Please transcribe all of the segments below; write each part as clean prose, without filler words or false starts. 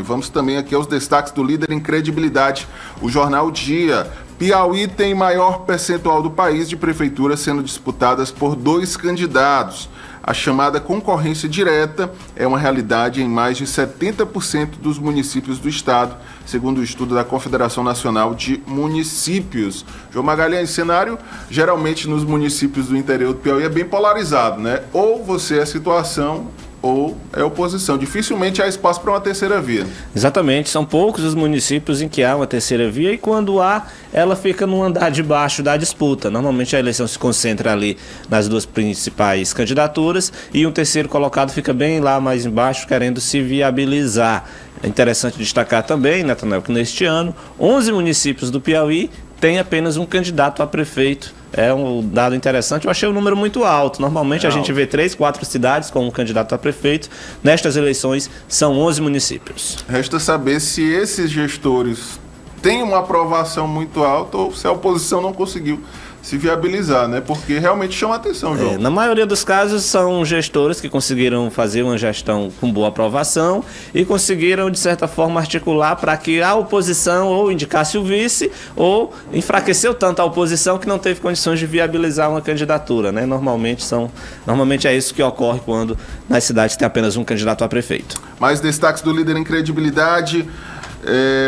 Vamos também aqui aos destaques do Líder em Credibilidade, o jornal Dia. Piauí tem maior percentual do país de prefeituras sendo disputadas por 2 candidatos. A chamada concorrência direta é uma realidade em mais de 70% dos municípios do estado, segundo o estudo da Confederação Nacional de Municípios. João Magalhães, cenário geralmente nos municípios do interior do Piauí é bem polarizado, né? Ou você é situação ou é oposição. Dificilmente há espaço para uma terceira via. Exatamente, são poucos os municípios em que há uma terceira via e quando há, ela fica no andar de baixo da disputa. Normalmente a eleição se concentra ali nas 2 principais candidaturas e um terceiro colocado fica bem lá mais embaixo, querendo se viabilizar. É interessante destacar também, Natanael, que neste ano 11 municípios do Piauí têm apenas um candidato a prefeito. É um dado interessante, eu achei o número muito alto. Normalmente a gente vê 3, 4 cidades com um candidato a prefeito. Nestas eleições são 11 municípios. Resta saber se esses gestores têm uma aprovação muito alta ou se a oposição não conseguiu se viabilizar, né? Porque realmente chama a atenção, João. Na maioria dos casos são gestores que conseguiram fazer uma gestão com boa aprovação e conseguiram, de certa forma, articular para que a oposição ou indicasse o vice ou enfraqueceu tanto a oposição que não teve condições de viabilizar uma candidatura, né? Normalmente é isso que ocorre quando nas cidades tem apenas um candidato a prefeito. Mais destaques do Líder em Credibilidade.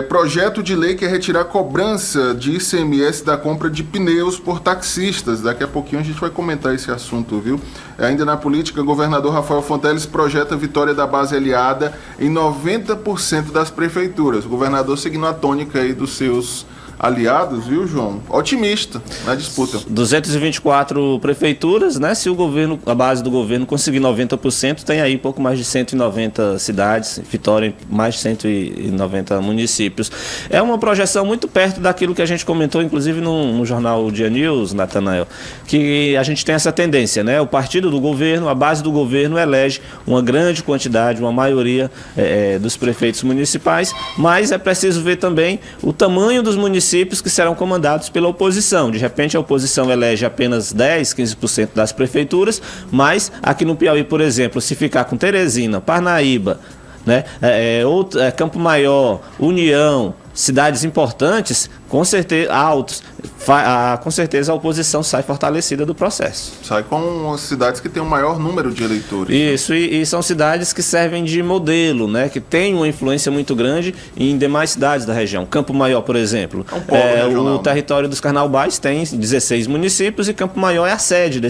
Projeto de lei quer retirar cobrança de ICMS da compra de pneus por taxistas. Daqui a pouquinho a gente vai comentar esse assunto, viu? Ainda na política, o governador Rafael Fonteles projeta a vitória da base aliada em 90% das prefeituras. O governador seguindo a tônica aí dos seus aliados, viu, João? Otimista na disputa. 224 prefeituras, né? Se a base do governo conseguir 90%, tem aí pouco mais de 190 cidades, Vitória em mais de 190 municípios. É uma projeção muito perto daquilo que a gente comentou, inclusive no jornal Dia News, Natanael, que a gente tem essa tendência, né? O partido do governo, a base do governo elege uma grande quantidade, uma maioria dos prefeitos municipais, mas é preciso ver também o tamanho dos municípios que serão comandados pela oposição. De repente a oposição elege apenas 10, 15% das prefeituras, mas aqui no Piauí, por exemplo, se ficar com Teresina, Parnaíba, né, Campo Maior, União, cidades importantes, com certeza, com certeza a oposição sai fortalecida do processo. Sai com as cidades que têm o maior número de eleitores. Isso, e são cidades que servem de modelo, né, que têm uma influência muito grande em demais cidades da região. Campo Maior, por exemplo, o território dos Carnaubais tem 16 municípios e Campo Maior é a sede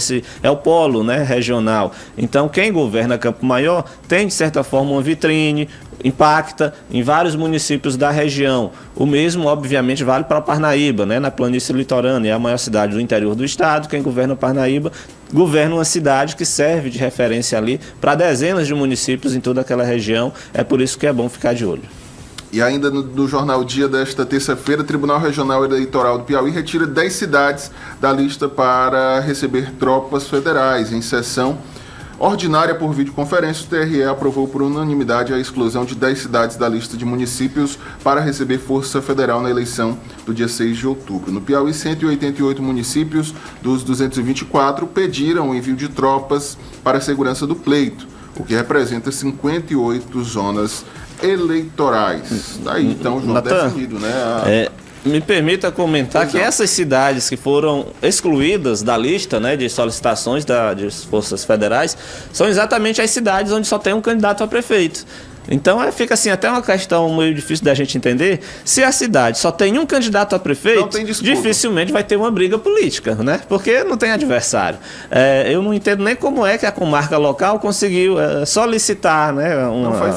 é o polo, né, regional. Então quem governa Campo Maior tem, de certa forma, uma vitrine, impacta em vários municípios da região. O mesmo, obviamente, vale para Parnaíba, né? Na planície litorânea, é a maior cidade do interior do estado. Quem governa Parnaíba governa uma cidade que serve de referência ali para dezenas de municípios em toda aquela região. É por isso que é bom ficar de olho. E ainda no Jornal Dia desta terça-feira, o Tribunal Regional Eleitoral do Piauí retira 10 cidades da lista para receber tropas federais. Em sessão ordinária por videoconferência, o TRE aprovou por unanimidade a exclusão de 10 cidades da lista de municípios para receber força federal na eleição do dia 6 de outubro. No Piauí, 188 municípios dos 224 pediram o envio de tropas para a segurança do pleito, o que representa 58 zonas eleitorais. Daí, então, João, definido, né? Me permita comentar que essas cidades que foram excluídas da lista, né, de solicitações de forças federais são exatamente as cidades onde só tem um candidato a prefeito. Então fica assim até uma questão meio difícil da gente entender. Se a cidade só tem um candidato a prefeito, dificilmente vai ter uma briga política, né? Porque não tem adversário. Eu não entendo nem como é que a comarca local conseguiu solicitar, né,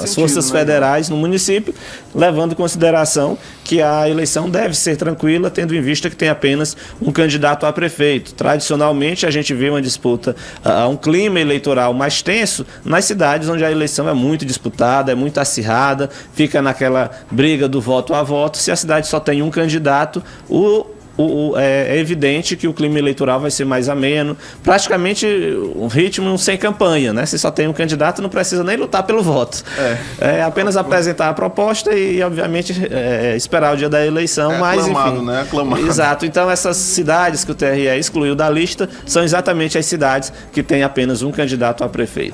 as forças federais no município, levando em consideração que a eleição deve ser tranquila, tendo em vista que tem apenas um candidato a prefeito. Tradicionalmente, a gente vê uma disputa, um clima eleitoral mais tenso nas cidades onde a eleição é muito disputada, é muito acirrada, fica naquela briga do voto a voto. Se a cidade só tem um candidato, é evidente que o clima eleitoral vai ser mais ameno, praticamente um ritmo sem campanha, né? Se só tem um candidato, não precisa nem lutar pelo voto. É apenas apresentar a proposta e, obviamente, esperar o dia da eleição. Mas, enfim, né? Aclamado. Exato. Então, essas cidades que o TRE excluiu da lista são exatamente as cidades que têm apenas um candidato a prefeito.